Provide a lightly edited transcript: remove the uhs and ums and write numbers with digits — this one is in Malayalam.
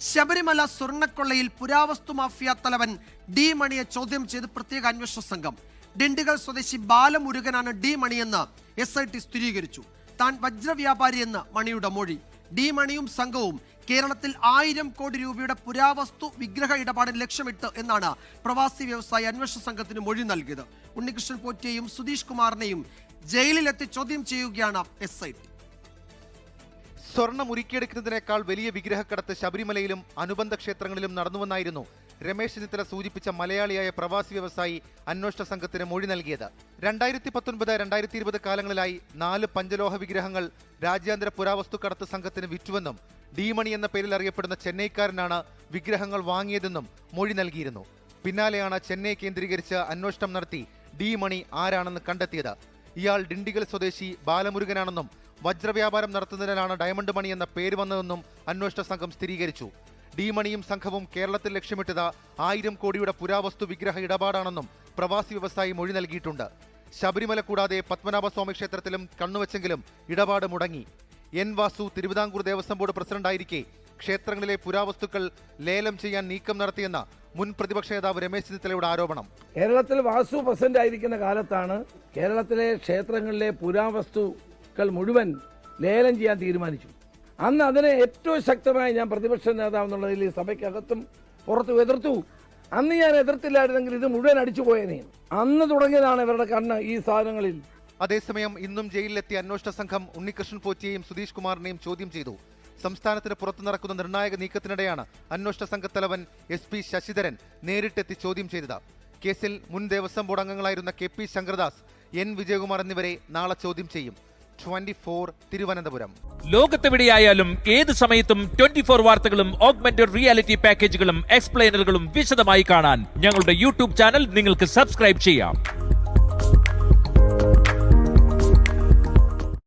ശബരിമല സ്വർണ്ണക്കൊള്ളയിൽ പുരാവസ്തു മാഫിയ തലവൻ ഡി മണിയെ ചോദ്യം ചെയ്ത് പ്രത്യേക അന്വേഷണ സംഘം. ഡിണ്ടിഗൽ സ്വദേശി ബാലമുരുകനാണ് ഡി മണിയെന്ന് SIT സ്ഥിരീകരിച്ചു. താൻ വജ്രവ്യാപാരിയെന്ന് മണിയുടെ മൊഴി. ഡി മണിയും സംഘവും കേരളത്തിൽ 1000 കോടി രൂപയുടെ പുരാവസ്തു വിഗ്രഹ ഇടപാട് ലക്ഷ്യമിട്ട് എന്നാണ് പ്രവാസി വ്യവസായ അന്വേഷണ സംഘത്തിന് മൊഴി നൽകിയത്. ഉണ്ണികൃഷ്ണൻ പോറ്റിയെയും സുധീഷ് കുമാറിനെയും ജയിലിലെത്തി ചോദ്യം ചെയ്യുകയാണ് SIT. സ്വർണം ഉരുക്കിയെടുക്കുന്നതിനേക്കാൾ വലിയ വിഗ്രഹക്കടത്ത് ശബരിമലയിലും അനുബന്ധ ക്ഷേത്രങ്ങളിലും നടന്നുവെന്നായിരുന്നു രമേശ് ചെന്നിത്തല സൂചിപ്പിച്ച മലയാളിയായ പ്രവാസി വ്യവസായി അന്വേഷണ സംഘത്തിന് മൊഴി നൽകിയത്. 2019-2020 കാലങ്ങളിലായി 4 പഞ്ചലോഹ വിഗ്രഹങ്ങൾ രാജ്യാന്തര പുരാവസ്തു കടത്ത് സംഘത്തിന് വിറ്റുവെന്നും ഡി മണി എന്ന പേരിൽ അറിയപ്പെടുന്ന ചെന്നൈക്കാരനാണ് വിഗ്രഹങ്ങൾ വാങ്ങിയതെന്നും മൊഴി നൽകിയിരുന്നു. പിന്നാലെയാണ് ചെന്നൈ കേന്ദ്രീകരിച്ച് അന്വേഷണം നടത്തി ഡി മണി ആരാണെന്ന് കണ്ടെത്തിയത്. ഇയാൾ ഡിണ്ടിഗൽ സ്വദേശി ബാലമുരുകനാണെന്നും വജ്രവ്യാപാരം നടത്തുന്നതിനാണ് ഡയമണ്ട് മണി എന്ന പേര് വന്നതെന്നും അന്വേഷണ സംഘം സ്ഥിരീകരിച്ചു. ഡി മണിയും സംഘവും കേരളത്തിൽ ലക്ഷ്യമിട്ടത് 1000 കോടിയുടെ പുരാവസ്തു വിഗ്രഹ ഇടപാടാണെന്നും പ്രവാസി വ്യവസായി മൊഴി നൽകിയിട്ടുണ്ട്. ശബരിമല കൂടാതെ പത്മനാഭസ്വാമി ക്ഷേത്രത്തിലും കണ്ണുവച്ചെങ്കിലും ഇടപാട് മുടങ്ങി. N വാസു തിരുവിതാംകൂർ ദേവസ്വം ബോർഡ് പ്രസിഡന്റായിരിക്കെ ക്ഷേത്രങ്ങളിലെ പുരാവസ്തുക്കൾ ലേലം ചെയ്യാൻ നീക്കം നടത്തിയെന്ന മുൻ പ്രതിപക്ഷ നേതാവ് രമേശ് ചെന്നിത്തലയുടെ ആരോപണം. കേരളത്തിൽ വാസു പ്രസിഡന്റ് ആയിരിക്കുന്ന കാലത്താണ് കേരളത്തിലെ ക്ഷേത്രങ്ങളിലെ പുരാവസ്തുക്കൾ മുഴുവൻ ലേലം ചെയ്യാൻ തീരുമാനിച്ചു. അന്ന് അതിനെ ഏറ്റവും ശക്തമായി ഞാൻ പ്രതിപക്ഷ നേതാവ് എന്നുള്ളതിൽ സഭയ്ക്കകത്തും പുറത്തും എതിർത്തു. അന്ന് ഞാൻ എതിർത്തില്ലായിരുന്നെങ്കിൽ ഇത് മുഴുവൻ അടിച്ചു പോയേനെ. അന്ന് തുടങ്ങിയതാണ് ഇവരുടെ കണ്ണ് ഈ സാധനങ്ങളിൽ. അതേസമയം ഇന്നും ജയിലിലെത്തിയ അന്വേഷണ സംഘം ഉണ്ണികൃഷ്ണൻ പോറ്റിയെയും സുധീഷ് കുമാറിനെയും ചോദ്യം ചെയ്തു. സംസ്ഥാനത്തിന് പുറത്തു നടക്കുന്ന നിർണായക നീക്കത്തിനിടെയാണ് അന്വേഷണ സംഘത്തലവൻ SP ശശിധരൻ നേരിട്ടെത്തി ചോദ്യം ചെയ്തത്. കേസിൽ മുൻ ദേവസ്വം ബോർഡ് അംഗങ്ങളായിരുന്ന KP ശങ്കർദാസ്, N വിജയകുമാർ എന്നിവരെ നാളെ ചോദ്യം ചെയ്യും. 24 തിരുവനന്തപുരം. ലോകത്തെവിടെയായാലും ഏത് സമയത്തും 24 വാർത്തകളും ഓഗ്മെന്റഡ് റിയാലിറ്റി പാക്കേജുകളും എക്സ്പ്ലെയിനറുകളും വിശദമായി കാണാൻ ഞങ്ങളുടെ YouTube ചാനൽ നിങ്ങൾക്ക് സബ്സ്ക്രൈബ് ചെയ്യാം.